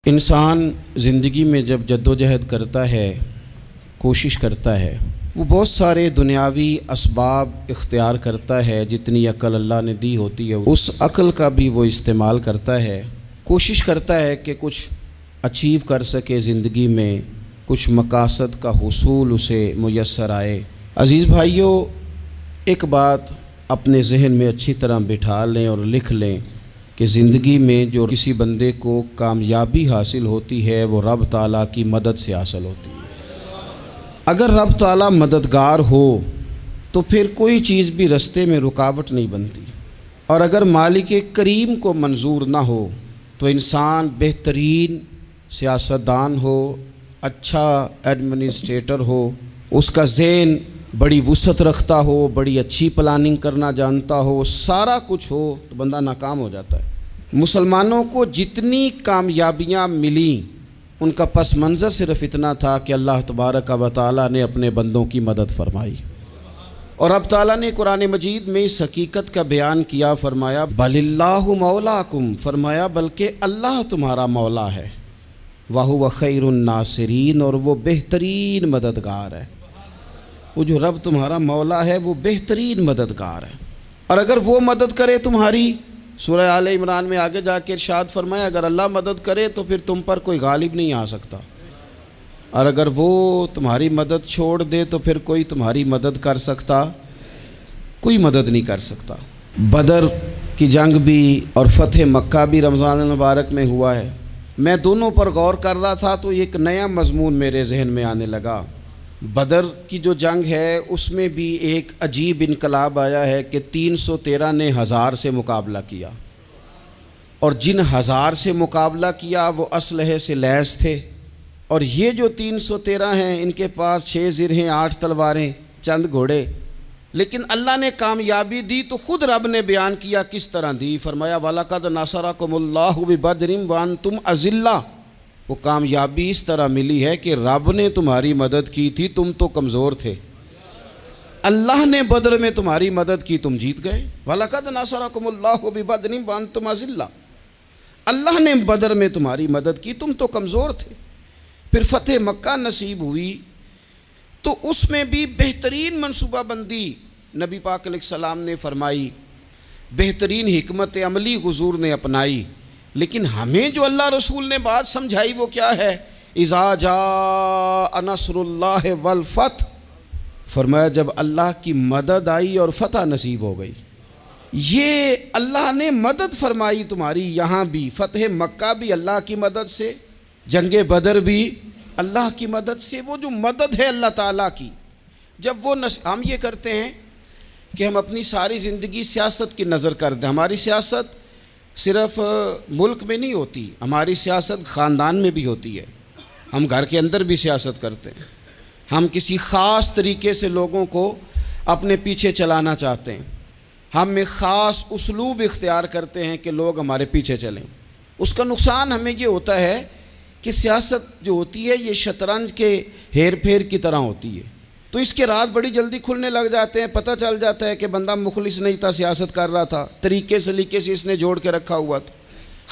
انسان زندگی میں جب جدوجہد کرتا ہے، کوشش کرتا ہے، وہ بہت سارے دنیاوی اسباب اختیار کرتا ہے، جتنی عقل اللہ نے دی ہوتی ہے اس عقل کا بھی وہ استعمال کرتا ہے، کوشش کرتا ہے کہ کچھ اچیو کر سکے زندگی میں، کچھ مقاصد کا حصول اسے میسر آئے۔ عزیز بھائیوں، ایک بات اپنے ذہن میں اچھی طرح بٹھا لیں اور لکھ لیں کہ زندگی میں جو کسی بندے کو کامیابی حاصل ہوتی ہے وہ رب تعالیٰ کی مدد سے حاصل ہوتی ہے۔ اگر رب تعالیٰ مددگار ہو تو پھر کوئی چیز بھی رستے میں رکاوٹ نہیں بنتی، اور اگر مالک کریم کو منظور نہ ہو تو انسان بہترین سیاستدان ہو، اچھا ایڈمنسٹریٹر ہو، اس کا ذہن بڑی وسعت رکھتا ہو، بڑی اچھی پلاننگ کرنا جانتا ہو، سارا کچھ ہو، تو بندہ ناکام ہو جاتا ہے۔ مسلمانوں کو جتنی کامیابیاں ملیں ان کا پس منظر صرف اتنا تھا کہ اللہ تبارک و تعالیٰ نے اپنے بندوں کی مدد فرمائی، اور اب تعالیٰ نے قرآن مجید میں اس حقیقت کا بیان کیا، فرمایا بل اللہ مولاکم، فرمایا بلکہ اللہ تمہارا مولا ہے، وَهُوَ خَيْرُ النَّاصِرِينَ، اور وہ بہترین مددگار ہے۔ وہ جو رب تمہارا مولا ہے وہ بہترین مددگار ہے، اور اگر وہ مدد کرے تمہاری، سورہ آل عمران میں آگے جا کے ارشاد فرمایا اگر اللہ مدد کرے تو پھر تم پر کوئی غالب نہیں آ سکتا، اور اگر وہ تمہاری مدد چھوڑ دے تو پھر کوئی تمہاری مدد کر سکتا، کوئی مدد نہیں کر سکتا۔ بدر کی جنگ بھی اور فتح مکہ بھی رمضان المبارک میں ہوا ہے۔ میں دونوں پر غور کر رہا تھا تو ایک نیا مضمون میرے ذہن میں آنے لگا۔ بدر کی جو جنگ ہے اس میں بھی ایک عجیب انقلاب آیا ہے کہ 313 نے 1000 سے مقابلہ کیا، اور جن 1000 سے مقابلہ کیا وہ اسلحے سے لیس تھے، اور یہ جو 313 ہیں ان کے پاس 6 زرہیں، 8 تلواریں، چند گھوڑے، لیکن اللہ نے کامیابی دی تو خود رب نے بیان کیا کس طرح دی، فرمایا وَلَقَدْ نَصَرَكُمُ اللَّهُ بِبَدْرٍ وَأَنْتُمْ أَذِلَّةٌ۔ وہ کامیابی اس طرح ملی ہے کہ رب نے تمہاری مدد کی تھی، تم تو کمزور تھے، اللہ نے بدر میں تمہاری مدد کی، تم جیت گئے۔ وَلَقَدْ نَصَرَكُمُ اللَّهُ بِبَدْرٍ وَأَنْتُمْ أَذِلَّةٌ، اللہ نے بدر میں تمہاری مدد کی، تم تو کمزور تھے۔ پھر فتح مکہ نصیب ہوئی تو اس میں بھی بہترین منصوبہ بندی نبی پاک علیہ السلام نے فرمائی، بہترین حکمت عملی حضور نے اپنائی، لیکن ہمیں جو اللہ رسول نے بات سمجھائی وہ کیا ہے؟ اذا جاء نصر اللہ والفتح، فرمایا جب اللہ کی مدد آئی اور فتح نصیب ہو گئی۔ یہ اللہ نے مدد فرمائی تمہاری، یہاں بھی فتح مکہ بھی اللہ کی مدد سے، جنگ بدر بھی اللہ کی مدد سے۔ وہ جو مدد ہے اللہ تعالیٰ کی، جب وہ ہم یہ کرتے ہیں کہ ہم اپنی ساری زندگی سیاست کی نظر کر دیں، ہماری سیاست صرف ملک میں نہیں ہوتی، ہماری سیاست خاندان میں بھی ہوتی ہے، ہم گھر کے اندر بھی سیاست کرتے ہیں، ہم کسی خاص طریقے سے لوگوں کو اپنے پیچھے چلانا چاہتے ہیں، ہم ایک خاص اسلوب اختیار کرتے ہیں کہ لوگ ہمارے پیچھے چلیں۔ اس کا نقصان ہمیں یہ ہوتا ہے کہ سیاست جو ہوتی ہے یہ شطرنج کے ہیر پھیر کی طرح ہوتی ہے، تو اس کے راز بڑی جلدی کھلنے لگ جاتے ہیں، پتہ چل جاتا ہے کہ بندہ مخلص نہیں تھا، سیاست کر رہا تھا، طریقے سلیقے سے اس نے جوڑ کے رکھا ہوا تھا۔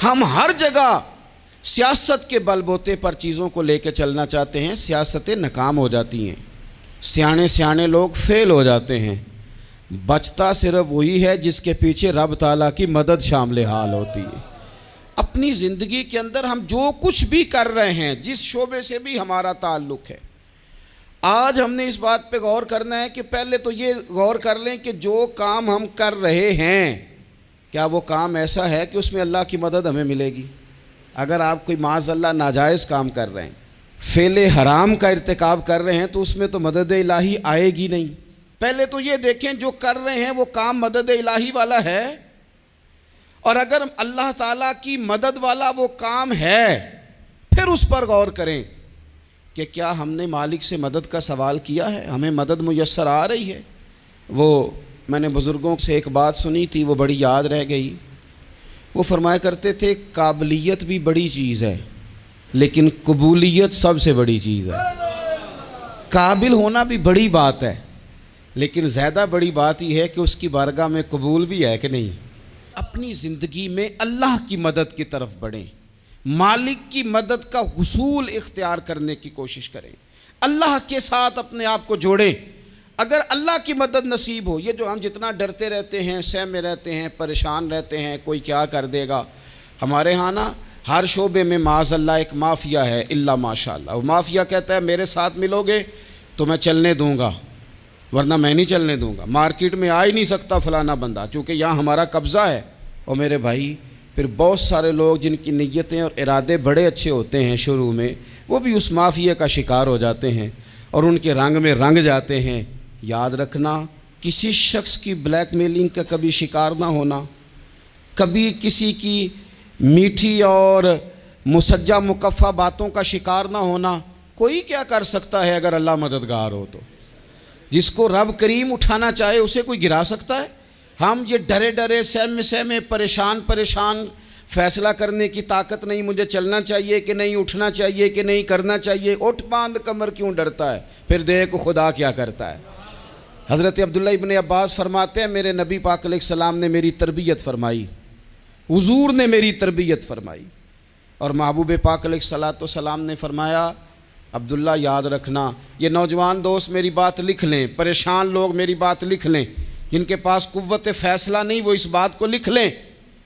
ہم ہر جگہ سیاست کے بل بوتے پر چیزوں کو لے کے چلنا چاہتے ہیں، سیاستیں ناکام ہو جاتی ہیں، سیانے لوگ فیل ہو جاتے ہیں، بچتا صرف وہی ہے جس کے پیچھے رب تعالیٰ کی مدد شامل حال ہوتی ہے۔ اپنی زندگی کے اندر ہم جو کچھ بھی کر رہے ہیں، جس شعبے سے بھی ہمارا تعلق ہے، آج ہم نے اس بات پہ غور کرنا ہے کہ پہلے تو یہ غور کر لیں کہ جو کام ہم کر رہے ہیں کیا وہ کام ایسا ہے کہ اس میں اللہ کی مدد ہمیں ملے گی؟ اگر آپ کوئی معاذ اللہ ناجائز کام کر رہے ہیں، فعل حرام کا ارتکاب کر رہے ہیں، تو اس میں تو مدد الہی آئے گی نہیں۔ پہلے تو یہ دیکھیں جو کر رہے ہیں وہ کام مدد الہی والا ہے، اور اگر اللہ تعالیٰ کی مدد والا وہ کام ہے پھر اس پر غور کریں کہ کیا ہم نے مالک سے مدد کا سوال کیا ہے، ہمیں مدد میسر آ رہی ہے۔ وہ میں نے بزرگوں سے ایک بات سنی تھی، وہ بڑی یاد رہ گئی۔ وہ فرمایا کرتے تھے قابلیت بھی بڑی چیز ہے لیکن قبولیت سب سے بڑی چیز ہے۔ قابل ہونا بھی بڑی بات ہے لیکن زیادہ بڑی بات یہ ہے کہ اس کی بارگاہ میں قبول بھی ہے کہ نہیں۔ اپنی زندگی میں اللہ کی مدد کی طرف بڑھیں، مالک کی مدد کا حصول اختیار کرنے کی کوشش کریں، اللہ کے ساتھ اپنے آپ کو جوڑیں۔ اگر اللہ کی مدد نصیب ہو، یہ جو ہم جتنا ڈرتے رہتے ہیں، سہمے رہتے ہیں، پریشان رہتے ہیں کوئی کیا کر دے گا، ہمارے ہاں نا ہر شعبے میں معاذ اللہ ایک مافیا ہے، الا ماشاء اللہ۔ وہ مافیا کہتا ہے میرے ساتھ ملو گے تو میں چلنے دوں گا، ورنہ میں نہیں چلنے دوں گا، مارکیٹ میں آ ہی نہیں سکتا فلانا بندہ، چونکہ یہاں ہمارا قبضہ ہے۔ اور میرے بھائی پھر بہت سارے لوگ جن کی نیتیں اور ارادے بڑے اچھے ہوتے ہیں شروع میں، وہ بھی اس مافیا کا شکار ہو جاتے ہیں اور ان کے رنگ میں رنگ جاتے ہیں۔ یاد رکھنا، کسی شخص کی بلیک میلنگ کا کبھی شکار نہ ہونا، کبھی کسی کی میٹھی اور مسجع مکفہ باتوں کا شکار نہ ہونا۔ کوئی کیا کر سکتا ہے اگر اللہ مددگار ہو تو؟ جس کو رب کریم اٹھانا چاہے اسے کوئی گرا سکتا ہے؟ ہم یہ ڈرے ڈرے سہمے پریشان فیصلہ کرنے کی طاقت نہیں، مجھے چلنا چاہیے کہ نہیں، اٹھنا چاہیے کہ نہیں، کرنا چاہیے، اٹھ باندھ کمر کیوں ڈرتا ہے؟ پھر دیکھ خدا کیا کرتا ہے۔ حضرت عبداللہ ابن عباس فرماتے ہیں میرے نبی پاک علیہ السلام نے میری تربیت فرمائی، حضور نے میری تربیت فرمائی، اور محبوب پاک علیہ السلام نے فرمایا عبداللہ یاد رکھنا، یہ نوجوان دوست میری بات لکھ لیں، پریشان لوگ میری بات لکھ لیں، جن کے پاس قوت فیصلہ نہیں وہ اس بات کو لکھ لیں۔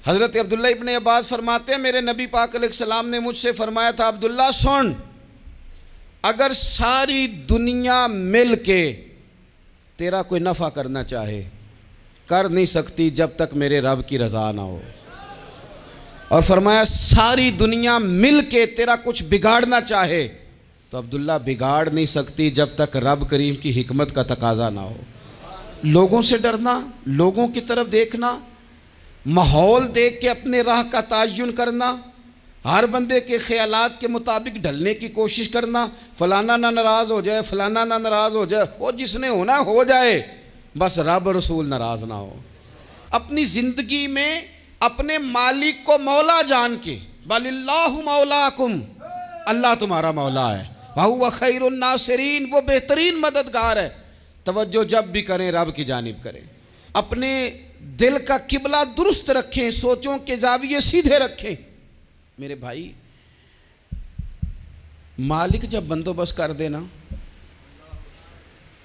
حضرت عبداللہ ابن عباس فرماتے ہیں میرے نبی پاک علیہ السلام نے مجھ سے فرمایا تھا عبداللہ سن، اگر ساری دنیا مل کے تیرا کوئی نفع کرنا چاہے، کر نہیں سکتی جب تک میرے رب کی رضا نہ ہو، اور فرمایا ساری دنیا مل کے تیرا کچھ بگاڑنا چاہے تو عبداللہ بگاڑ نہیں سکتی جب تک رب کریم کی حکمت کا تقاضا نہ ہو۔ لوگوں سے ڈرنا، لوگوں کی طرف دیکھنا، ماحول دیکھ کے اپنے راہ کا تعین کرنا، ہر بندے کے خیالات کے مطابق ڈھلنے کی کوشش کرنا، فلانا نہ ناراض ہو جائے، فلانا نہ ناراض ہو جائے، وہ جس نے ہونا ہو جائے، بس رب رسول ناراض نہ ہو۔ اپنی زندگی میں اپنے مالک کو مولا جان کے، بل اللہ مولاکم، اللہ تمہارا مولا ہے، وَهُوَ خَيْرُ النَّاصِرِينَ، وہ بہترین مددگار ہے۔ توجہ جب بھی کریں رب کی جانب کریں، اپنے دل کا قبلہ درست رکھیں، سوچوں کے زاویے سیدھے رکھیں۔ میرے بھائی مالک جب بندوبست کر دے نا،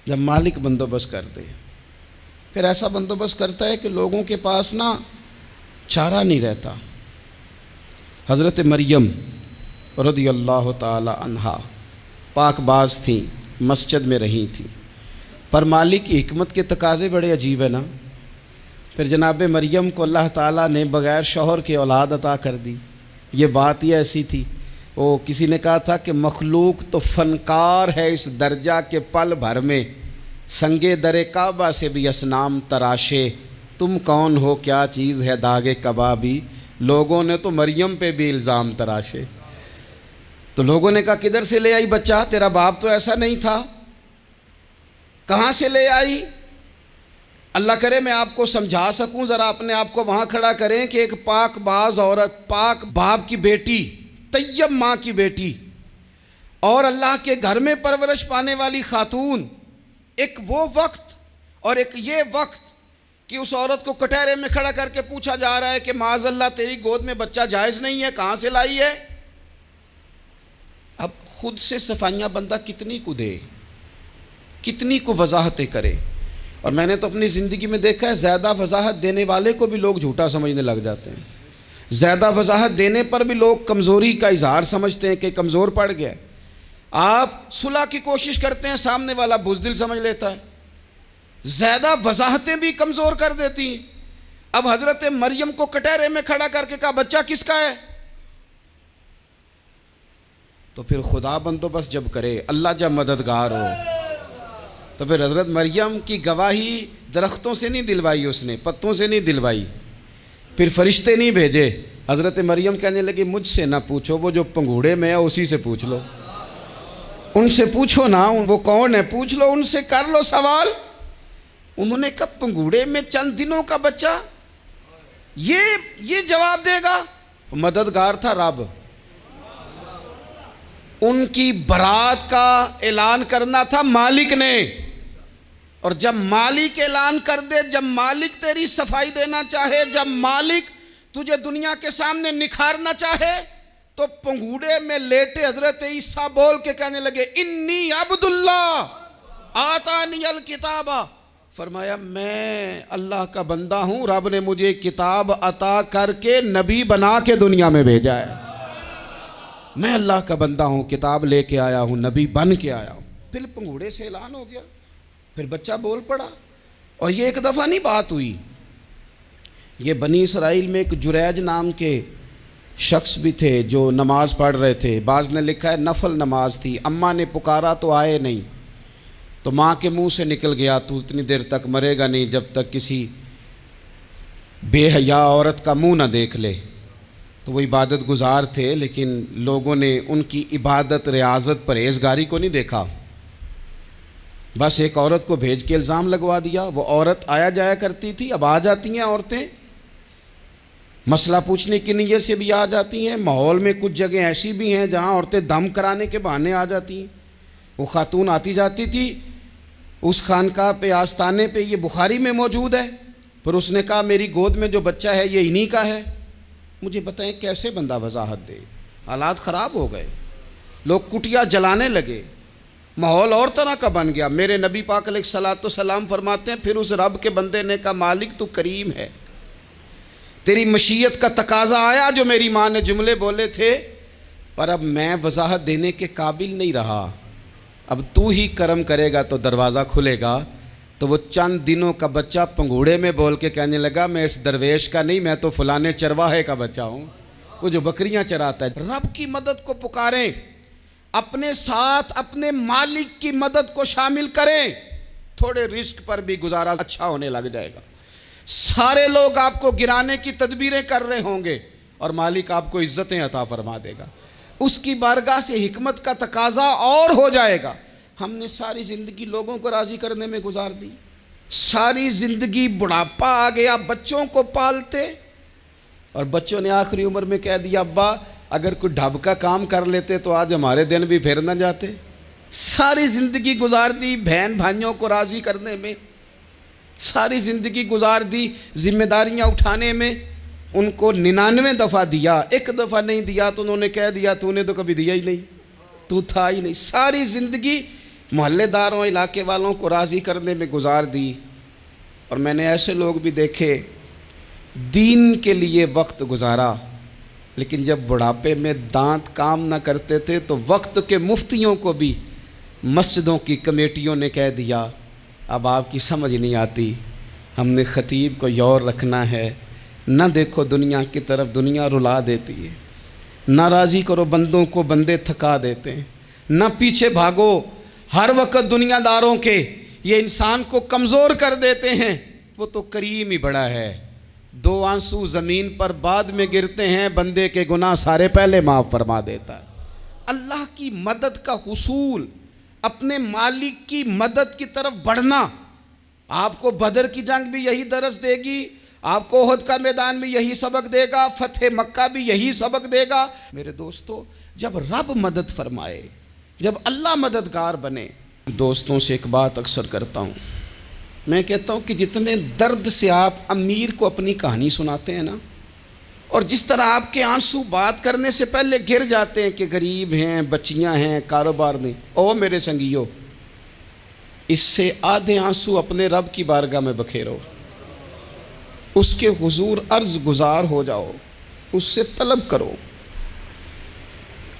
جب مالک بندوبست کر دے پھر ایسا بندوبست کرتا ہے کہ لوگوں کے پاس نا چارہ نہیں رہتا۔ حضرت مریم رضی اللہ تعالی عنہا پاک باز تھیں، مسجد میں رہی تھیں، پر مالک کی حکمت کے تقاضے بڑے عجیب ہیں نا۔ پھر جناب مریم کو اللہ تعالیٰ نے بغیر شوہر کے اولاد عطا کر دی۔ یہ بات ہی ایسی تھی، وہ کسی نے کہا تھا کہ مخلوق تو فنکار ہے اس درجہ کے پل بھر میں، سنگے در کعبہ سے بھی اصنام تراشے، تم کون ہو کیا چیز ہے داغ کبابی، لوگوں نے تو مریم پہ بھی الزام تراشے۔ تو لوگوں نے کہا کدھر سے لے آئی بچہ، تیرا باپ تو ایسا نہیں تھا، کہاں سے لے آئی؟ اللہ کرے میں آپ کو سمجھا سکوں، ذرا اپنے آپ کو وہاں کھڑا کریں کہ ایک پاک باز عورت، پاک باپ کی بیٹی، طیب ماں کی بیٹی، اور اللہ کے گھر میں پرورش پانے والی خاتون، ایک وہ وقت اور ایک یہ وقت کہ اس عورت کو کٹہرے میں کھڑا کر کے پوچھا جا رہا ہے کہ معاذ اللہ تیری گود میں بچہ جائز نہیں ہے، کہاں سے لائی ہے؟ اب خود سے صفائیاں بندہ کتنی کو دے، کتنی کو وضاحتیں کرے۔ اور میں نے تو اپنی زندگی میں دیکھا ہے زیادہ وضاحت دینے والے کو بھی لوگ جھوٹا سمجھنے لگ جاتے ہیں، زیادہ وضاحت دینے پر بھی لوگ کمزوری کا اظہار سمجھتے ہیں کہ کمزور پڑ گیا۔ آپ صلح کی کوشش کرتے ہیں، سامنے والا بزدل سمجھ لیتا ہے، زیادہ وضاحتیں بھی کمزور کر دیتی ہیں۔ اب حضرت مریم کو کٹہرے میں کھڑا کر کے کہا بچہ کس کا ہے؟ تو پھر خدا بندوبست جب کرے، اللہ جب مددگار ہو، تو پھر حضرت مریم کی گواہی درختوں سے نہیں دلوائی، اس نے پتوں سے نہیں دلوائی، پھر فرشتے نہیں بھیجے۔ حضرت مریم کہنے لگی مجھ سے نہ پوچھو، وہ جو پنگوڑے میں ہے اسی سے پوچھ لو، ان سے پوچھو نا، وہ کون ہے پوچھ لو، ان سے کر لو سوال۔ انہوں نے کہا پنگوڑے میں چند دنوں کا بچہ یہ جواب دے گا؟ مددگار تھا رب، ان کی برات کا اعلان کرنا تھا مالک نے، اور جب مالک اعلان کر دے، جب مالک تیری صفائی دینا چاہے، جب مالک تجھے دنیا کے سامنے نکھارنا چاہے، تو پنگوڑے میں لیٹے حضرت عیسیٰ بول کے کہنے لگے انی عبداللہ آتانی الکتابہ، فرمایا میں اللہ کا بندہ ہوں، رب نے مجھے کتاب عطا کر کے نبی بنا کے دنیا میں بھیجا ہے، میں اللہ کا بندہ ہوں، کتاب لے کے آیا ہوں، نبی بن کے آیا ہوں۔ پھر پنگوڑے سے اعلان ہو گیا، پھر بچہ بول پڑا، اور یہ ایک دفعہ نہیں بات ہوئی۔ یہ بنی اسرائیل میں ایک جریج نام کے شخص بھی تھے جو نماز پڑھ رہے تھے، بعض نے لکھا ہے نفل نماز تھی، اماں نے پکارا تو آئے نہیں، تو ماں کے منہ سے نکل گیا تو اتنی دیر تک مرے گا نہیں جب تک کسی بے حیا عورت کا منہ نہ دیکھ لے۔ تو وہ عبادت گزار تھے، لیکن لوگوں نے ان کی عبادت، ریاضت، پرہیزگاری کو نہیں دیکھا، بس ایک عورت کو بھیج کے الزام لگوا دیا۔ وہ عورت آیا جایا کرتی تھی، اب آ جاتی ہیں عورتیں، مسئلہ پوچھنے کی نیت سے بھی آ جاتی ہیں۔ ماحول میں کچھ جگہ ایسی بھی ہیں جہاں عورتیں دم کرانے کے بہانے آ جاتی ہیں۔ وہ خاتون آتی جاتی تھی اس خانقاہ پہ، آستانے پہ، یہ بخاری میں موجود ہے، پھر اس نے کہا میری گود میں جو بچہ ہے یہ انہی کا ہے۔ مجھے بتائیں کیسے بندہ وضاحت دے؟ حالات خراب ہو گئے، لوگ کٹیا جلانے لگے، ماحول اور طرح کا بن گیا۔ میرے نبی پاک علیہ الصلوۃ والسلام فرماتے ہیں پھر اس رب کے بندے نے کہا مالک تو کریم ہے، تیری مشیت کا تقاضا آیا جو میری ماں نے جملے بولے تھے، پر اب میں وضاحت دینے کے قابل نہیں رہا، اب تو ہی کرم کرے گا تو دروازہ کھلے گا۔ تو وہ چند دنوں کا بچہ پنگوڑے میں بول کے کہنے لگا میں اس درویش کا نہیں، میں تو فلانے چرواہے کا بچہ ہوں، وہ جو بکریاں چراتا ہے۔ رب کی مدد کو پکاریں، اپنے ساتھ اپنے مالک کی مدد کو شامل کریں، تھوڑے رزق پر بھی گزارا اچھا ہونے لگ جائے گا۔ سارے لوگ آپ کو گرانے کی تدبیریں کر رہے ہوں گے اور مالک آپ کو عزتیں عطا فرما دے گا، اس کی بارگاہ سے حکمت کا تقاضا اور ہو جائے گا۔ ہم نے ساری زندگی لوگوں کو راضی کرنے میں گزار دی، ساری زندگی بڑھاپا آ گیا بچوں کو پالتے، اور بچوں نے آخری عمر میں کہہ دیا ابا اگر کوئی ڈھب کا کام کر لیتے تو آج ہمارے دن بھی پھر نہ جاتے۔ ساری زندگی گزار دی بہن بھائیوں کو راضی کرنے میں، ساری زندگی گزار دی ذمہ داریاں اٹھانے میں، ان کو 99 دفعہ دیا، ایک دفعہ نہیں دیا تو انہوں نے کہہ دیا تو نے تو کبھی دیا ہی نہیں، تو تھا ہی نہیں۔ ساری زندگی محلے داروں، علاقے والوں کو راضی کرنے میں گزار دی۔ اور میں نے ایسے لوگ بھی دیکھے دین کے لیے وقت گزارا، لیکن جب بڑھاپے میں دانت کام نہ کرتے تھے تو وقت کے مفتیوں کو بھی مسجدوں کی کمیٹیوں نے کہہ دیا اب آپ کی سمجھ نہیں آتی، ہم نے خطیب کو یور رکھنا ہے، نہ دیکھو دنیا کی طرف، دنیا رلا دیتی ہے، نہ راضی کرو بندوں کو، بندے تھکا دیتے ہیں، نہ پیچھے بھاگو ہر وقت دنیا داروں کے، یہ انسان کو کمزور کر دیتے ہیں۔ وہ تو کریم ہی بڑا ہے، 2 آنسو زمین پر بعد میں گرتے ہیں، بندے کے گناہ سارے پہلے معاف فرما دیتا ہے۔ اللہ کی مدد کا حصول، اپنے مالک کی مدد کی طرف بڑھنا، آپ کو بدر کی جنگ بھی یہی درس دے گی، آپ کو احد کا میدان بھی یہی سبق دے گا، فتح مکہ بھی یہی سبق دے گا۔ میرے دوستو جب رب مدد فرمائے، جب اللہ مددگار بنے، دوستوں سے ایک بات اکثر کرتا ہوں، میں کہتا ہوں کہ جتنے درد سے آپ امیر کو اپنی کہانی سناتے ہیں نا، اور جس طرح آپ کے آنسو بات کرنے سے پہلے گر جاتے ہیں کہ غریب ہیں، بچیاں ہیں، کاروبار نہیں، او میرے سنگیو، اس سے آدھے آنسو اپنے رب کی بارگاہ میں بکھیرو، اس کے حضور عرض گزار ہو جاؤ، اس سے طلب کرو۔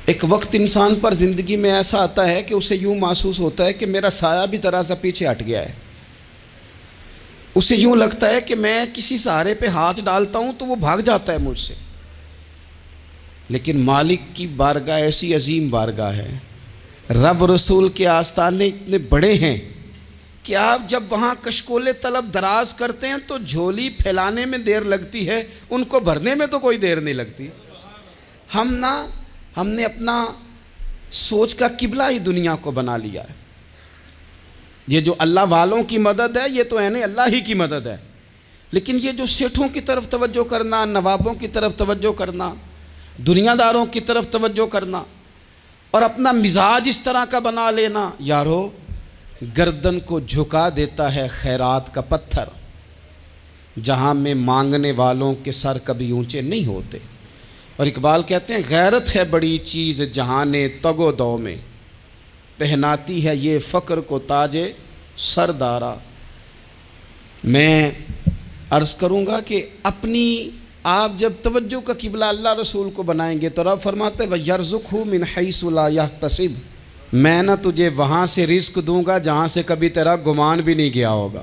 ایک وقت انسان پر زندگی میں ایسا آتا ہے کہ اسے یوں محسوس ہوتا ہے کہ میرا سایہ بھی ذرا سا پیچھے ہٹ گیا ہے، اسے یوں لگتا ہے کہ میں کسی سہارے پہ ہاتھ ڈالتا ہوں تو وہ بھاگ جاتا ہے مجھ سے، لیکن مالک کی بارگاہ ایسی عظیم بارگاہ ہے، رب رسول کے آستانے اتنے بڑے ہیں کہ آپ جب وہاں کشکول طلب دراز کرتے ہیں تو جھولی پھیلانے میں دیر لگتی ہے، ان کو بھرنے میں تو کوئی دیر نہیں لگتی۔ ہم نے اپنا سوچ کا قبلہ ہی دنیا کو بنا لیا ہے۔ یہ جو اللہ والوں کی مدد ہے یہ تو ہے اللہ ہی کی مدد ہے، لیکن یہ جو سیٹھوں کی طرف توجہ کرنا، نوابوں کی طرف توجہ کرنا، دنیا داروں کی طرف توجہ کرنا، اور اپنا مزاج اس طرح کا بنا لینا، یارو گردن کو جھکا دیتا ہے خیرات کا پتھر، جہاں میں مانگنے والوں کے سر کبھی اونچے نہیں ہوتے۔ اور اقبال کہتے ہیں غیرت ہے بڑی چیز جہان تگ و دو میں، پہناتی ہے یہ فقر کو تاج سردارا۔ میں عرض کروں گا کہ اپنی آپ جب توجہ کا قبلہ اللہ رسول کو بنائیں گے تو رب فرماتے ہیں وَيَرْزُقْهُ مِنْ حَيْثُ لَا يَحْتَسِبُ، میں نہ تجھے وہاں سے رزق دوں گا جہاں سے کبھی تیرا گمان بھی نہیں کیا ہوگا،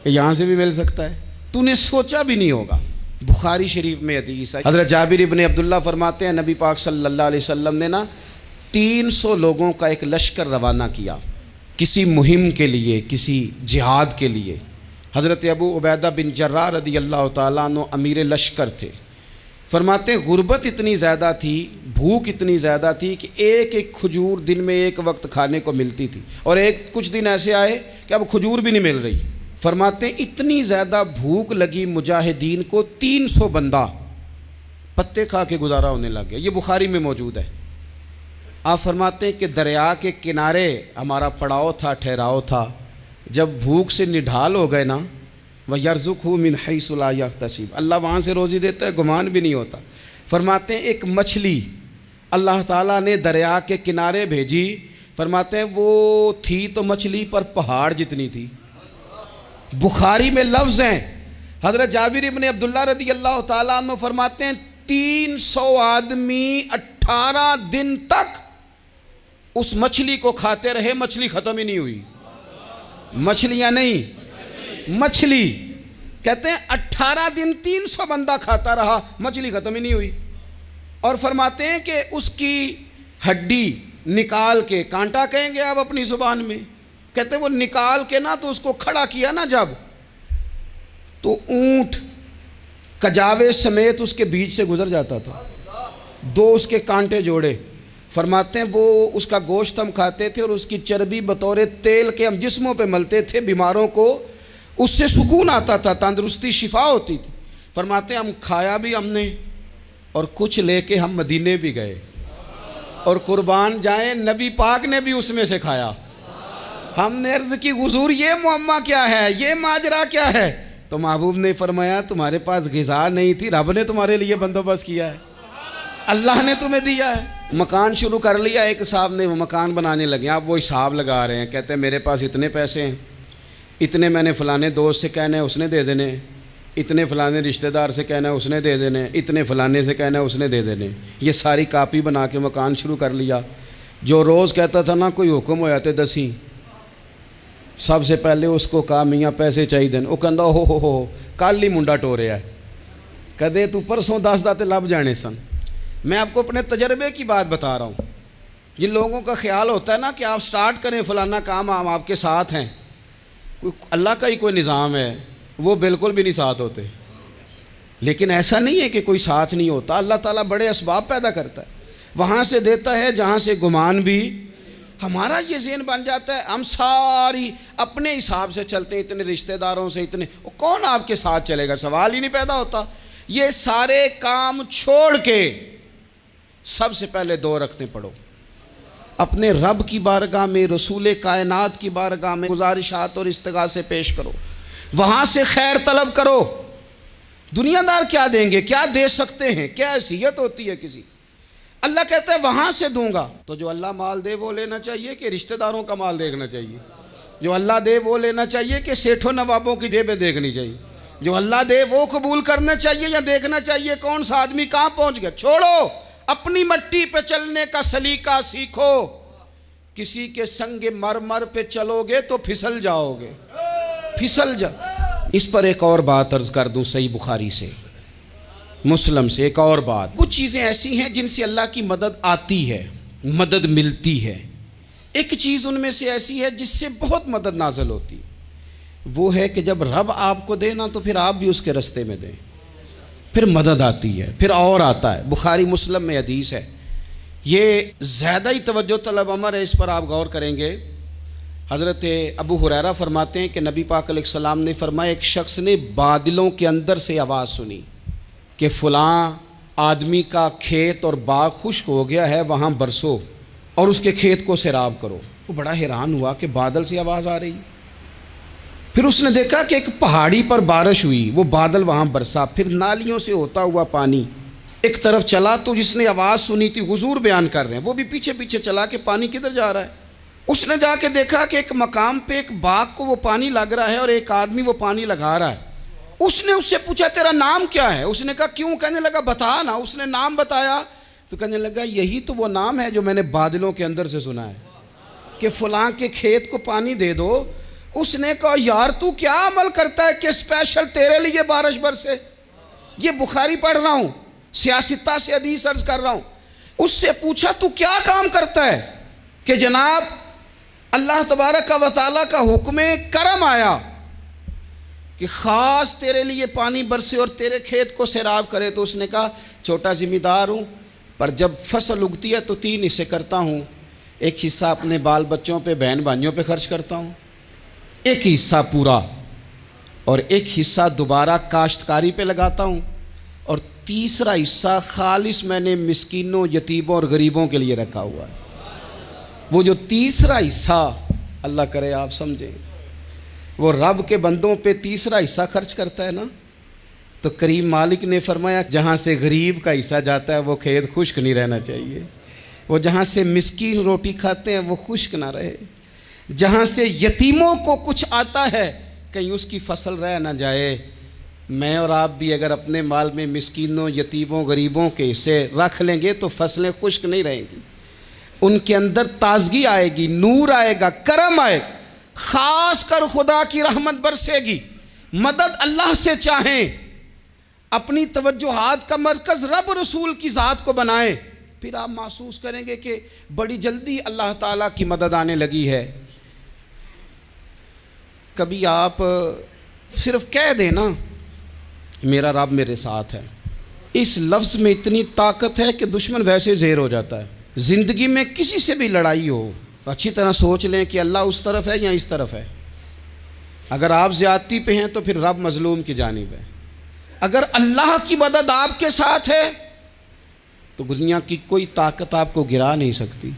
یہاں سے بھی مل سکتا ہے، تو نے سوچا بھی نہیں ہوگا۔ بخاری شریف میں حدیث ہے، حضرت جابر ابن عبداللہ فرماتے ہیں نبی پاک صلی اللہ علیہ وسلم نے 300 لوگوں کا ایک لشکر روانہ کیا کسی مہم کے لیے، کسی جہاد کے لیے۔ حضرت ابو عبیدہ بن جراح رضی اللہ تعالیٰ عنہ امیر لشکر تھے۔ فرماتے ہیں غربت اتنی زیادہ تھی، بھوک اتنی زیادہ تھی کہ ایک ایک کھجور دن میں ایک وقت کھانے کو ملتی تھی، اور کچھ دن ایسے آئے کہ اب کھجور بھی نہیں مل رہی۔ فرماتے ہیں اتنی زیادہ بھوک لگی مجاہدین کو 300 بندہ پتے کھا کے گزارا ہونے لگ گیا۔ یہ بخاری میں موجود ہے۔ آپ فرماتے ہیں کہ دریا کے کنارے ہمارا پڑاؤ تھا، ٹھہراؤ تھا، جب بھوک سے نڈھال ہو گئے نا، وَيَرْزُقْهُ مِنْ حَيْثُ لَا يَحْتَسِبُ، اللہ وہاں سے روزی دیتا ہے، گمان بھی نہیں ہوتا۔ فرماتے ہیں ایک مچھلی اللہ تعالیٰ نے دریا کے کنارے بھیجی، فرماتے ہیں وہ تھی تو مچھلی پر پہاڑ جتنی تھی۔ بخاری میں لفظ ہیں، حضرت جابر ابن عبداللہ رضی اللہ تعالیٰ عنہ فرماتے ہیں 300 آدمی 18 دن تک اس مچھلی کو کھاتے رہے، مچھلی ختم ہی نہیں ہوئی۔ مچھلیاں نہیں، مچھلی کہتے ہیں 18 دن 300 بندہ کھاتا رہا، مچھلی ختم ہی نہیں ہوئی۔ اور فرماتے ہیں کہ اس کی ہڈی نکال کے، کانٹا کہیں گے آپ اپنی زبان میں، کہتے ہیں وہ نکال کے نا تو اس کو کھڑا کیا نا جب، تو اونٹ کجاوے سمیت اس کے بیچ سے گزر جاتا تھا، 2 اس کے کانٹے جوڑے۔ فرماتے ہیں وہ اس کا گوشت ہم کھاتے تھے اور اس کی چربی بطور تیل کے ہم جسموں پہ ملتے تھے، بیماروں کو اس سے سکون آتا تھا، تندرستی شفا ہوتی تھی۔ فرماتے ہیں ہم کھایا بھی ہم نے، اور کچھ لے کے ہم مدینے بھی گئے، اور قربان جائیں نبی پاک نے بھی اس میں سے کھایا۔ ہم نے عرض کی حضور یہ معمہ کیا ہے، یہ ماجرا کیا ہے؟ تو محبوب نے فرمایا تمہارے پاس غذا نہیں تھی، رب نے تمہارے لیے بندوبست کیا ہے، اللہ نے تمہیں دیا ہے۔ مکان شروع کر لیا، ایک صاحب نے وہ مکان بنانے لگے، آپ وہ حساب لگا رہے ہیں، کہتے ہیں میرے پاس اتنے پیسے ہیں، اتنے میں نے فلانے دوست سے کہنا ہے اس نے دے دینے، اتنے فلانے رشتہ دار سے کہنا ہے اس نے دے دینے، اتنے فلانے سے کہنا ہے اس نے دے دینے۔ یہ ساری کاپی بنا کے مکان شروع کر لیا۔ جو روز کہتا تھا نا کوئی حکم ہو جاتے 10 سب سے پہلے اس کو کہا میاں پیسے چاہیے دین، وہ کہندا ہو کل ہی منڈا ٹوریا ہے، کدے تو پرسوں 10 داتے لب جانے سن۔ میں آپ کو اپنے تجربے کی بات بتا رہا ہوں۔ جن لوگوں کا خیال ہوتا ہے نا کہ آپ سٹارٹ کریں فلانا کام، ہم آپ کے ساتھ ہیں، اللہ کا ہی کوئی نظام ہے، وہ بالکل بھی نہیں ساتھ ہوتے۔ لیکن ایسا نہیں ہے کہ کوئی ساتھ نہیں ہوتا، اللہ تعالیٰ بڑے اسباب پیدا کرتا ہے، وہاں سے دیتا ہے جہاں سے گمان بھی۔ ہمارا یہ ذہن بن جاتا ہے ہم ساری اپنے حساب سے چلتے ہیں، اتنے رشتہ داروں سے اتنے، کون آپ کے ساتھ چلے گا؟ سوال ہی نہیں پیدا ہوتا۔ یہ سارے کام چھوڑ کے سب سے پہلے 2 رکعتیں پڑھو، اپنے رب کی بارگاہ میں، رسول کائنات کی بارگاہ میں گزارشات اور استغاثے پیش کرو، وہاں سے خیر طلب کرو۔ دنیا دار کیا دیں گے، کیا دے سکتے ہیں، کیا حیثیت ہوتی ہے کسی؟ اللہ کہتا ہے وہاں سے دوں گا۔ تو جو اللہ مال دے وہ لینا چاہیے کہ رشتہ داروں کا مال دیکھنا چاہیے؟ جو اللہ دے وہ لینا چاہیے کہ سیٹھوں نوابوں کی جیبیں دیکھنی چاہیے؟ جو اللہ دے وہ قبول کرنا چاہیے یا دیکھنا چاہیے کون سا آدمی کہاں پہنچ گیا؟ چھوڑو، اپنی مٹی پہ چلنے کا سلیقہ سیکھو۔ کسی کے سنگ مرمر پہ چلو گے تو پھسل جاؤ گے، پھسل جا۔ اس پر ایک اور بات عرض کر دوں، صحیح بخاری سے، مسلم سے ایک اور بات۔ کچھ چیزیں ایسی ہیں جن سے اللہ کی مدد آتی ہے، مدد ملتی ہے۔ ایک چیز ان میں سے ایسی ہے جس سے بہت مدد نازل ہوتی، وہ ہے کہ جب رب آپ کو دے نا تو پھر آپ بھی اس کے رستے میں دیں، پھر مدد آتی ہے، پھر اور آتا ہے۔ بخاری مسلم میں حدیث ہے، یہ زیادہ ہی توجہ طلب امر ہے، اس پر آپ غور کریں گے۔ حضرت ابو ہریرہ فرماتے ہیں کہ نبی پاک علیہ السلام نے فرمایا ایک شخص نے بادلوں کے اندر سے آواز سنی کہ فلاں آدمی کا کھیت اور باغ خشک ہو گیا ہے، وہاں برسو اور اس کے کھیت کو سیراب کرو۔ وہ بڑا حیران ہوا کہ بادل سے آواز آ رہی۔ پھر اس نے دیکھا کہ ایک پہاڑی پر بارش ہوئی، وہ بادل وہاں برسا، پھر نالیوں سے ہوتا ہوا پانی ایک طرف چلا تو جس نے آواز سنی تھی حضور بیان کر رہے ہیں، وہ بھی پیچھے پیچھے چلا کہ پانی کدھر جا رہا ہے۔ اس نے جا کے دیکھا کہ ایک مقام پہ ایک باغ کو وہ پانی لگ رہا ہے اور ایک آدمی وہ پانی لگا رہا ہے۔ اس نے اس سے پوچھا تیرا نام کیا ہے؟ اس نے کہا کیوں؟ کہنے لگا بتا نا۔ اس نے نام بتایا تو کہنے لگا یہی تو وہ نام ہے جو میں نے بادلوں کے اندر سے سنا ہے کہ فلاں کے کھیت کو پانی دے دو۔ اس نے کہا یار تو کیا عمل کرتا ہے کہ اسپیشل تیرے لیے بارش برسے؟ یہ بخاری پڑھ رہا ہوں، سیاستہ سے حدیث عرض کر رہا ہوں۔ اس سے پوچھا تو کیا کام کرتا ہے کہ جناب اللہ تبارک و تعالیٰ کا حکم کرم آیا کہ خاص تیرے لیے پانی برسے اور تیرے کھیت کو سیراب کرے؟ تو اس نے کہا چھوٹا ذمہ دار ہوں، پر جب فصل اگتی ہے تو 3 حصے کرتا ہوں، ایک حصہ اپنے بال بچوں پہ بہن بھائیوں پہ خرچ کرتا ہوں، ایک حصہ پورا، اور ایک حصہ دوبارہ کاشتکاری پہ لگاتا ہوں، اور تیسرا حصہ خالص میں نے مسکینوں، یتیموں اور غریبوں کے لیے رکھا ہوا ہے۔ وہ جو تیسرا حصہ اللہ کرے آپ سمجھیں، وہ رب کے بندوں پہ تیسرا حصہ خرچ کرتا ہے نا، تو کریم مالک نے فرمایا جہاں سے غریب کا حصہ جاتا ہے وہ کھیت خشک نہیں رہنا چاہیے، وہ جہاں سے مسکین روٹی کھاتے ہیں وہ خشک نہ رہے، جہاں سے یتیموں کو کچھ آتا ہے کہیں اس کی فصل رہ نہ جائے۔ میں اور آپ بھی اگر اپنے مال میں مسکینوں، یتیموں، غریبوں کے حصے رکھ لیں گے تو فصلیں خشک نہیں رہیں گی، ان کے اندر تازگی آئے گی، نور آئے گا، کرم آئے گا، خاص کر خدا کی رحمت برسے گی۔ مدد اللہ سے چاہیں، اپنی توجہات کا مرکز رب رسول کی ذات کو بنائیں، پھر آپ محسوس کریں گے کہ بڑی جلدی اللہ تعالیٰ کی مدد آنے لگی ہے۔ کبھی آپ صرف کہہ دیں نا میرا رب میرے ساتھ ہے، اس لفظ میں اتنی طاقت ہے کہ دشمن ویسے زیر ہو جاتا ہے۔ زندگی میں کسی سے بھی لڑائی ہو تو اچھی طرح سوچ لیں کہ اللہ اس طرف ہے یا اس طرف ہے۔ اگر آپ زیادتی پہ ہیں تو پھر رب مظلوم کی جانب ہے۔ اگر اللہ کی مدد آپ کے ساتھ ہے تو دنیا کی کوئی طاقت آپ کو گرا نہیں سکتی،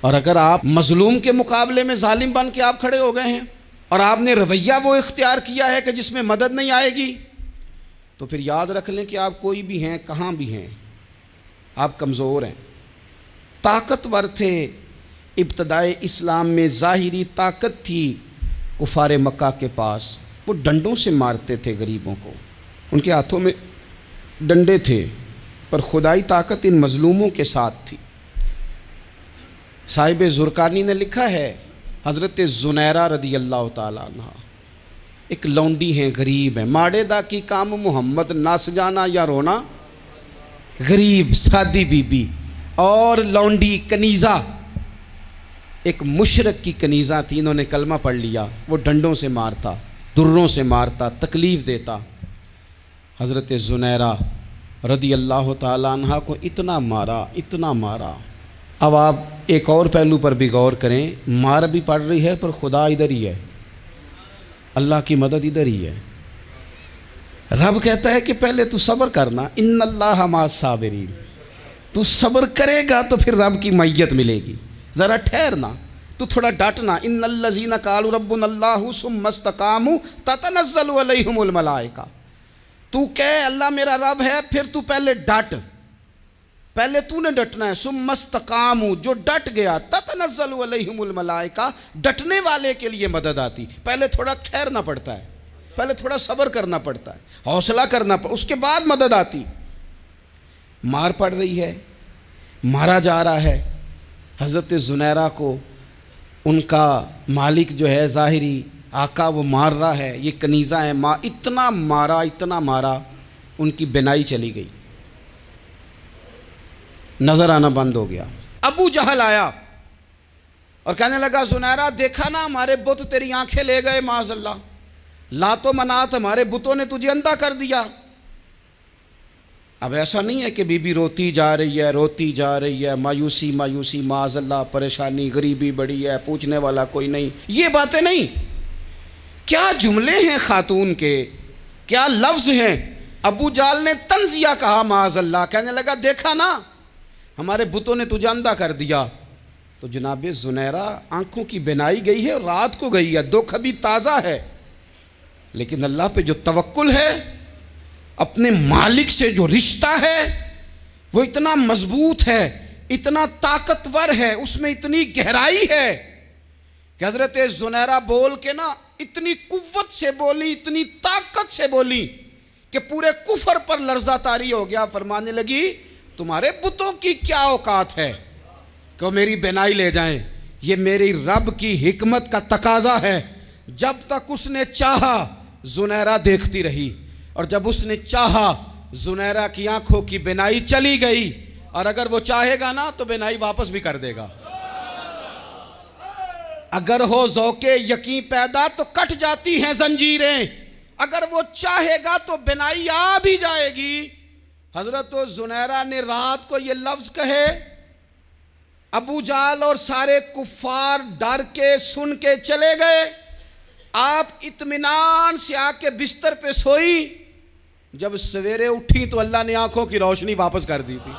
اور اگر آپ مظلوم کے مقابلے میں ظالم بن کے آپ کھڑے ہو گئے ہیں اور آپ نے رویہ وہ اختیار کیا ہے کہ جس میں مدد نہیں آئے گی، تو پھر یاد رکھ لیں کہ آپ کوئی بھی ہیں، کہاں بھی ہیں، آپ کمزور ہیں۔ طاقتور تھے ابتدائے اسلام میں، ظاہری طاقت تھی کفار مکہ کے پاس، وہ ڈنڈوں سے مارتے تھے غریبوں کو، ان کے ہاتھوں میں ڈنڈے تھے، پر خدائی طاقت ان مظلوموں کے ساتھ تھی۔ صاحب زرقانی نے لکھا ہے حضرت زنیرہ رضی اللہ تعالیٰ عنہ ایک لونڈی ہیں، غریب ہیں، ماڑے دا کی کام محمد نس جانا یا رونا، غریب سادی بی بی اور لونڈی کنیزہ، ایک مشرک کی کنیزہ تھی، انہوں نے کلمہ پڑھ لیا، وہ ڈنڈوں سے مارتا، دروں سے مارتا، تکلیف دیتا۔ حضرت زنیرہ رضی اللہ تعالیٰ عنہ کو اتنا مارا، اتنا مارا۔ اب آپ ایک اور پہلو پر بھی غور کریں، مار بھی پڑ رہی ہے پر خدا ادھر ہی ہے، اللہ کی مدد ادھر ہی ہے۔ رب کہتا ہے کہ پہلے تو صبر کرنا، ان اللہ مع الصابرین، تو صبر کرے گا تو پھر رب کی معیت ملے گی، ذرا ٹھہرنا، تو تھوڑا ڈٹنا۔ ان الذین قالوا ربنا اللہ ثم استقاموا تتنزل علیہم الملائکہ، تو کہے اللہ میرا رب ہے، پھر تو پہلے ڈٹ، پہلے تو نے ڈٹنا ہے۔ ثم استقاموا، جو ڈٹ گیا، تتنزل علیہم الملائکہ، ڈٹنے والے کے لیے مدد آتی، پہلے تھوڑا ٹھہرنا پڑتا ہے، پہلے تھوڑا صبر کرنا پڑتا ہے، حوصلہ کرنا پڑتا ہے، اس کے بعد مدد آتی۔ مار پڑ رہی ہے، مارا جا رہا ہے حضرت زنیرہ کو، ان کا مالک جو ہے ظاہری آقا وہ مار رہا ہے، یہ کنیزہ ہے، اتنا مارا اتنا مارا، ان کی بینائی چلی گئی، نظر آنا بند ہو گیا۔ ابو جہل آیا اور کہنے لگا زنیرہ دیکھا نا ہمارے بت تیری آنکھیں لے گئے، معاذ اللہ، لات و منات ہمارے بتوں نے تجھے اندھا کر دیا۔ اب ایسا نہیں ہے کہ بی بی روتی جا رہی ہے، روتی جا رہی ہے، مایوسی مایوسی، معاذ اللہ، پریشانی، غریبی بڑی ہے، پوچھنے والا کوئی نہیں، یہ باتیں نہیں۔ کیا جملے ہیں خاتون کے، کیا لفظ ہیں۔ ابو جہل نے تنزیہ کہا، معاذ اللہ، کہنے لگا دیکھا نا ہمارے بتوں نے تجھے اندھا کر دیا۔ تو جناب زنیرہ آنکھوں کی بینائی گئی ہے، رات کو گئی ہے، دکھ ابھی تازہ ہے، لیکن اللہ پہ جو توکل ہے، اپنے مالک سے جو رشتہ ہے، وہ اتنا مضبوط ہے، اتنا طاقتور ہے، اس میں اتنی گہرائی ہے کہ حضرت زنیرہ بول کے نا اتنی قوت سے بولی، اتنی طاقت سے بولی کہ پورے کفر پر لرزہ طاری ہو گیا۔ فرمانے لگی تمہارے بتوں کی کیا اوقات ہے کہ میری بینائی لے جائیں؟ یہ میری رب کی حکمت کا تقاضا ہے۔ جب تک اس نے چاہا زنیرہ دیکھتی رہی، اور جب اس نے چاہا زنیرہ کی آنکھوں کی بینائی چلی گئی، اور اگر وہ چاہے گا نا تو بینائی واپس بھی کر دے گا۔ اگر ہو ذوق یقین پیدا تو کٹ جاتی ہیں زنجیریں، اگر وہ چاہے گا تو بینائی آ بھی جائے گی۔ حضرت زنیرہ نے رات کو یہ لفظ کہے، ابو جہل اور سارے کفار ڈر کے سن کے چلے گئے، آپ اطمینان سے آ کے بستر پہ سوئی۔ جب سویرے اٹھی تو اللہ نے آنکھوں کی روشنی واپس کر دی تھی۔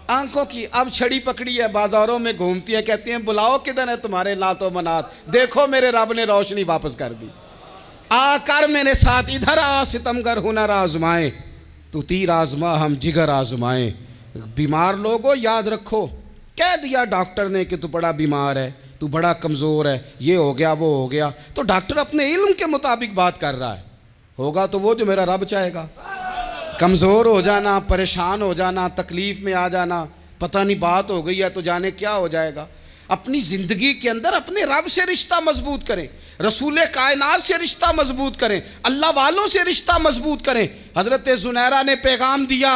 آنکھوں کی اب چھڑی پکڑی ہے، بازاروں میں گھومتی ہے، کہتی ہیں بلاؤ کدھر ہے تمہارے نعت و منات، دیکھو میرے رب نے روشنی واپس کر دی۔ آ کر میرے ساتھ ادھر آ، ستمگر ہنر آزمائیں، تو تیر آزما ہم جگر آزمائیں۔ بیمار لوگوں یاد رکھو، کہہ دیا ڈاکٹر نے کہ تو بڑا بیمار ہے، تو بڑا کمزور ہے، یہ ہو گیا وہ ہو گیا، تو ڈاکٹر اپنے علم کے مطابق بات کر رہا ہے، ہوگا تو وہ جو میرا رب چاہے گا۔ کمزور ہو جانا، پریشان ہو جانا، تکلیف میں آ جانا، پتہ نہیں بات ہو گئی ہے تو جانے کیا ہو جائے گا۔ اپنی زندگی کے اندر اپنے رب سے رشتہ مضبوط کریں، رسول کائنات سے رشتہ مضبوط کریں، اللہ والوں سے رشتہ مضبوط کریں۔ حضرت زنیرہ نے پیغام دیا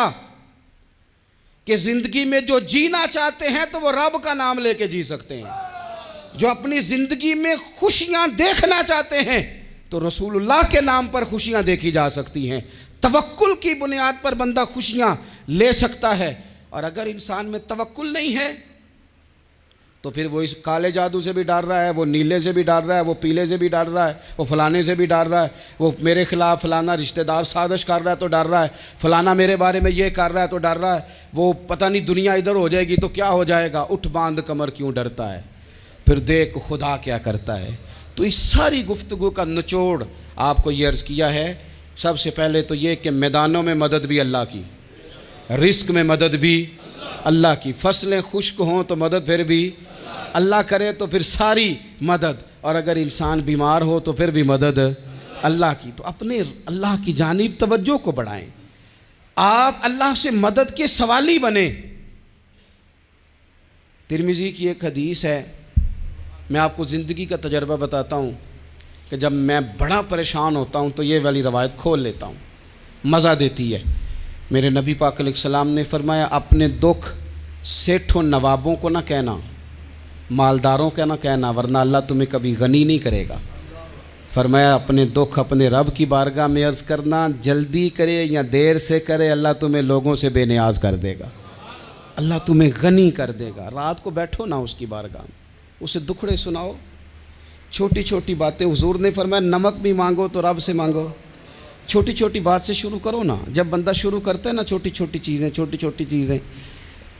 کہ زندگی میں جو جینا چاہتے ہیں تو وہ رب کا نام لے کے جی سکتے ہیں، جو اپنی زندگی میں خوشیاں دیکھنا چاہتے ہیں تو رسول اللہ کے نام پر خوشیاں دیکھی جا سکتی ہیں۔ توکل کی بنیاد پر بندہ خوشیاں لے سکتا ہے، اور اگر انسان میں توکل نہیں ہے تو پھر وہ اس کالے جادو سے بھی ڈر رہا ہے، وہ نیلے سے بھی ڈر رہا ہے، وہ پیلے سے بھی ڈر رہا ہے، وہ فلانے سے بھی ڈر رہا ہے، وہ میرے خلاف فلانا رشتہ دار سازش کر رہا ہے تو ڈر رہا ہے، فلانا میرے بارے میں یہ کر رہا ہے تو ڈر رہا ہے، وہ پتہ نہیں دنیا ادھر ہو جائے گی تو کیا ہو جائے گا، اٹھ باندھ کمر کیوں ڈرتا ہے، پھر دیکھ خدا کیا کرتا ہے۔ تو اس ساری گفتگو کا نچوڑ آپ کو یہ عرض کیا ہے، سب سے پہلے تو یہ کہ میدانوں میں مدد بھی اللہ کی، رزق میں مدد بھی اللہ کی، فصلیں خشک ہوں تو مدد پھر بھی اللہ کرے، تو پھر ساری مدد، اور اگر انسان بیمار ہو تو پھر بھی مدد اللہ کی۔ تو اپنے اللہ کی جانب توجہ کو بڑھائیں، آپ اللہ سے مدد کے سوالی بنیں۔ ترمذی کی ایک حدیث ہے، میں آپ کو زندگی کا تجربہ بتاتا ہوں کہ جب میں بڑا پریشان ہوتا ہوں تو یہ والی روایت کھول لیتا ہوں، مزہ دیتی ہے۔ میرے نبی پاک علیہ السلام نے فرمایا اپنے دکھ سیٹھوں نوابوں کو نہ کہنا، مالداروں کا نہ کہنا، ورنہ اللہ تمہیں کبھی غنی نہیں کرے گا۔ فرمایا اپنے دکھ اپنے رب کی بارگاہ میں عرض کرنا، جلدی کرے یا دیر سے کرے اللہ تمہیں لوگوں سے بے نیاز کر دے گا، اللہ تمہیں غنی کر دے گا۔ رات کو بیٹھو نا اس کی بارگاہ میں، اسے دکھڑے سناؤ، چھوٹی چھوٹی باتیں۔ حضور نے فرمایا نمک بھی مانگو تو رب سے مانگو، چھوٹی چھوٹی بات سے شروع کرو نا۔ جب بندہ شروع کرتا ہے نا چھوٹی چھوٹی چیزیں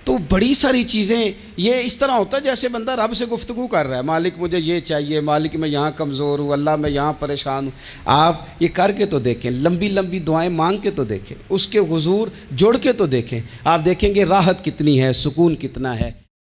تو بڑی ساری چیزیں یہ اس طرح ہوتا ہے جیسے بندہ رب سے گفتگو کر رہا ہے، مالک مجھے یہ چاہیے، مالک میں یہاں کمزور ہوں، اللہ میں یہاں پریشان ہوں۔ آپ یہ کر کے تو دیکھیں، لمبی لمبی دعائیں مانگ کے تو دیکھیں، اس کے حضور جوڑ کے تو دیکھیں، آپ دیکھیں گے راحت کتنی ہے، سکون کتنا ہے۔